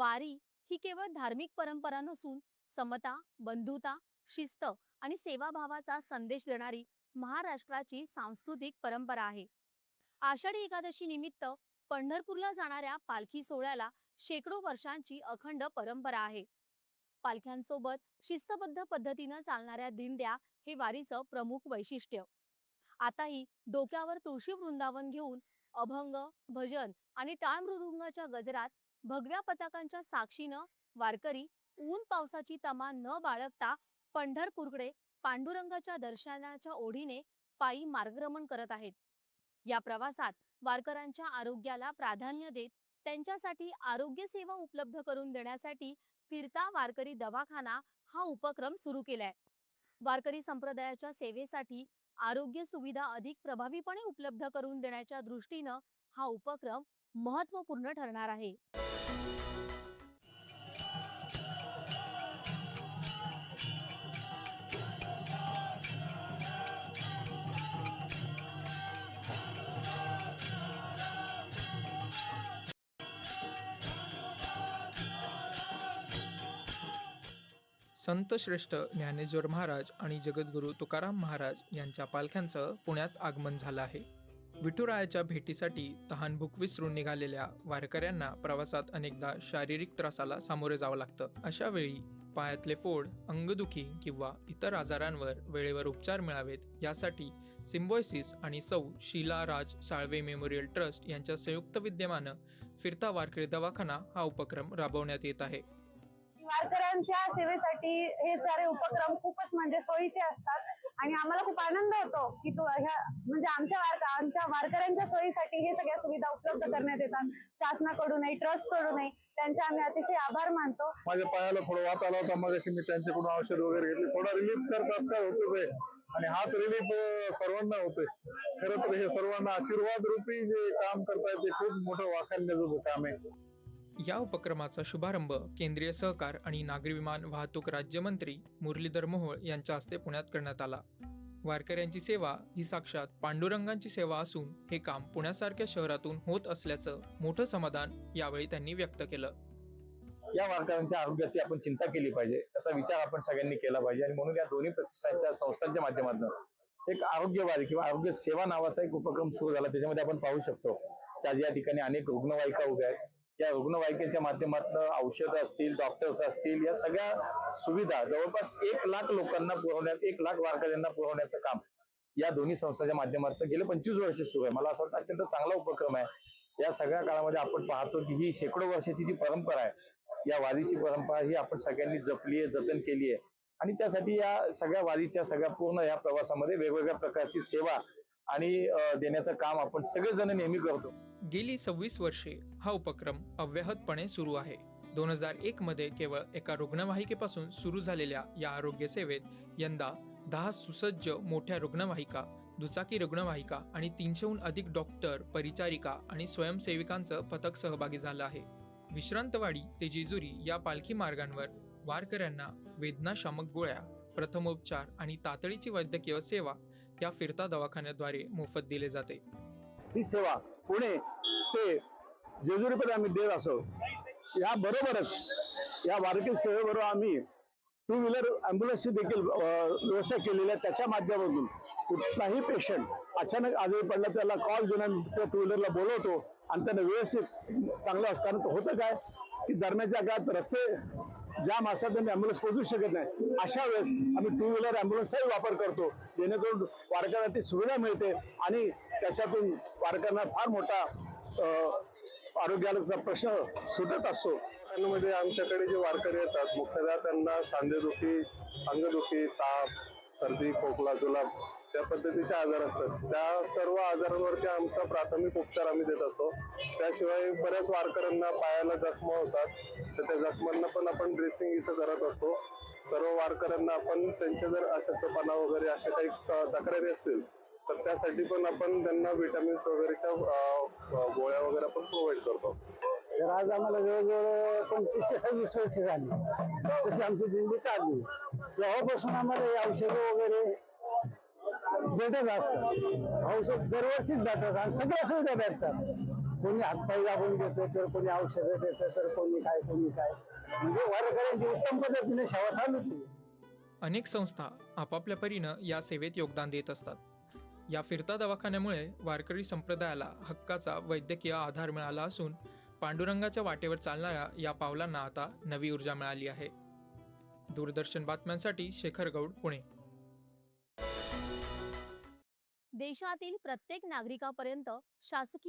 वारी ही केवळ धार्मिक परंपरा नसून समता, बंधुता, शिस्त आणि सेवाभावाचा संदेश देणारी महाराष्ट्राची सांस्कृतिक परंपरा आहे. आषाढी एकादशी निमित्त पंढरपूरला जाणाऱ्या पालखी सोहळ्याला शेकडो वर्षांची अखंड परंपरा आहे. पालख्यांसोबत शिस्तबद्ध पद्धतीनं चालणाऱ्या दिंड्या हे वारीचं प्रमुख वैशिष्ट्य. आताही डोक्यावर तुळशी वृंदावन घेऊन अभंग, भजन आणि टाळ मृदुंगाच्या गजरात भगव्या पताकांच्या साक्षीनं वारकरी ऊन पावसाची तमा न बाळगता पंढरपूरकडे पांडुरंगाच्या दर्शनाच्या ओढीने पायी मार्गक्रमण करत आहेत. या प्रवासात वारकऱ्यांच्या आरोग्याला प्राधान्य देत त्यांच्यासाठी आरोग्य सेवा उपलब्ध करून देण्यासाठी फिरता वारकरी दवाखाना हा उपक्रम सुरू केलाय. वारकरी संप्रदायाच्या सेवेसाठी आरोग्य सुविधा अधिक प्रभावीपणे उपलब्ध करून देण्याच्या दृष्टीनं हा उपक्रम महत्त्वपूर्ण ठरणार आहे. संत श्रेष्ठ ज्ञानेश्वर महाराज आणि जगद्गुरू तुकाराम महाराज यांच्या पालख्यांचं पुण्यात आगमन झालं आहे. विठुरायाच्या भेटीसाठी तहानभूक विसरून निघालेल्या वारकऱ्यांना प्रवासात अनेकदा शारीरिक त्रासाला सामोरे जावं लागतं. अशा वेळी पायातले फोड, अंगदुखी किंवा इतर आजारांवर वेळेवर उपचार मिळावेत यासाठी सिम्बॉयसिस आणि सौ शीला राज साळवे मेमोरियल ट्रस्ट यांच्या संयुक्त विद्यमानं फिरता वारकरी दवाखाना हा उपक्रम राबवण्यात येत आहे. वारकऱ्यांच्या सेवेसाठी हे सारे उपक्रम खूपच म्हणजे सोयीचे असतात आणि आम्हाला खूप आनंद होतो की म्हणजे आमच्या वारकऱ्यांच्या सोयीसाठी हे सगळ्या सुविधा उपलब्ध करण्यात येतात. शासनाकडूनही, ट्रस्टकडूनही त्यांचे आम्ही अतिशय आभार मानतो. माझ्या पायाला थोडा वात आला होता, मग मी त्यांच्याकडून औषध वगैरे घेतले, थोडा रिलीफ करतात काय होतोच आहे आणि हाच रिलीफ सर्वांना होतोय. खरं तर हे सर्वांना आशीर्वाद रूपी जे काम करतायत ते खूप मोठं वाखाणण्याचं काम आहे. या उपक्रमाचा शुभारंभ केंद्रीय सहकार आणि नागरी विमान वाहतूक राज्यमंत्री मुरलीधर मोहोळ यांच्या हस्ते पुण्यात करण्यात आला. वारकऱ्यांची सेवा ही साक्षात पांडुरंगांची सेवा असून हे काम पुण्यासारख्या शहरातून होत असल्याचं मोठं समाधान यावेळी त्यांनी व्यक्त केलं. या वारकऱ्यांच्या आरोग्याची आपण चिंता केली पाहिजे, त्याचा विचार आपण सगळ्यांनी केला पाहिजे आणि म्हणून या दोन्ही प्रतिष्ठानच्या संस्थांच्या माध्यमातून एक आरोग्यवारी किंवा आरोग्य सेवा नावाचा एक उपक्रम सुरू झाला. त्याच्यामध्ये आपण पाहू शकतो की आज या ठिकाणी अनेक रुग्णवाहिका उभ्या आहेत. या रुग्णवाहिकेच्या माध्यमातून औषधं असतील, डॉक्टर्स असतील, या सगळ्या सुविधा जवळपास 1 लाख लोकांना पुरवण्यात, 1 लाख वारकऱ्यांना पुरवण्याचं काम या दोन्ही संस्थांच्या माध्यमातून गेले 25 वर्ष सुरू आहे. मला असं वाटतं अत्यंत चांगला उपक्रम आहे. या सगळ्या काळामध्ये आपण पाहतो की ही शेकडो वर्षाची जी परंपरा आहे, या वारीची परंपरा ही आपण सगळ्यांनी जपली आहे, जतन केली आहे आणि त्यासाठी या सगळ्या वारीच्या सगळ्या पूर्ण या प्रवासामध्ये वेगवेगळ्या प्रकारची सेवा आणि देण्याचं काम आपण सगळेजण नेहमी करतो. गेली 26 वर्षे हा उपक्रम अव्याहतपणे सुरू आहे. 2001 मध्ये केवळ एका रुग्णवाहिकेपासून सुरू झालेल्या या आरोग्य सेवेत यंदा 10 सुसज्ज मोठ्या रुग्णवाहिका, दुचाकी रुग्णवाहिका आणि 300हून अधिक डॉक्टर, परिचारिका आणि स्वयंसेविकांचं पथक सहभागी झालं आहे. विश्रांतवाडी ते जेजुरी या पालखी मार्गांवर वारकऱ्यांना वेदनाशामक गोळ्या, प्रथमोपचार आणि तातडीची वैद्यकीय सेवा या फिरता दवाखान्याद्वारे मोफत दिले जाते. ही सेवा पुणे ते जेजुरीपर्यंत आम्ही देत असो. या बरोबरच या वारकरी सेवेबरोबर आम्ही 2 व्हीलर अँब्युलन्सची देखील व्यवस्था केलेली आहे. त्याच्या माध्यमातून कुठलाही पेशंट अचानक आजारी पडला त्याला कॉल देऊन त्या 2 व्हीलरला बोलवतो आणि त्यांना व्यवस्थित चांगलं असतं. कारण होतं काय की दरम्यानच्या काळात रस्ते जाम असतात, त्यांनी अँब्युलन्स पोहोचू शकत नाही. अशा वेळेस आम्ही 2 व्हीलर अँब्युलन्सचाही वापर करतो, जेणेकरून वारकऱ्यांना ती सुविधा मिळते आणि त्याच्यातून वारकऱ्यांना फार मोठा आरोग्याचा प्रश्न सुटत असतो. मध्ये आमच्याकडे जे वारकरी येतात मुख्यतः त्यांना सांधेदुखी, अंगदुखी, ताप, सर्दी, खोकला, जुलाब त्या पद्धतीचे आजार असतात. त्या सर्व आजारांवरती आमचा प्राथमिक उपचार आम्ही देत असतो. त्याशिवाय बऱ्याच वारकऱ्यांना पायाला जखमा होतात, तर त्या जखमांना पण आपण ड्रेसिंग इथं करत असतो. सर्व वारकऱ्यांना आपण त्यांच्या जर अशक्तपणा वगैरे अशा काही तक्रारी असतील तर त्यासाठी पण आपण त्यांना विटामिन्स वगैरेच्या गोळ्या वगैरे आपण प्रोव्हाइड करतो. तर आज आम्हाला जवळजवळ 25 ते 26 वर्ष झाली तशी आमची दिंडी चालली. तेव्हापासून आम्हाला हे औषधं वगैरे भेटत असतात. औषध दरवर्षीच भेटतात आणि सगळ्या सुविधा भेटतात. कोणी हातपाय दाबून देतो, तर कोणी औषधं देतं, तर कोणी काय म्हणजे वारकऱ्यांची उत्तम पद्धतीने सेवा चालूच आहे. अनेक संस्था आपापल्या परीनं या सेवेत योगदान देत असतात. या फिरता दवाखान्यामुळे वारकरी संप्रदायाला हक्काचा वैद्यकीय आधार मिळाला असून पांडुरंगाच्या वाटेवर चालणाऱ्या या पावलांना आता नवी ऊर्जा मिळाली आहे. दूरदर्शन बातम्यांसाठी शेखर गौड, पुणे. देशातील प्रत्येक नागरिकापर्यंत शासकीय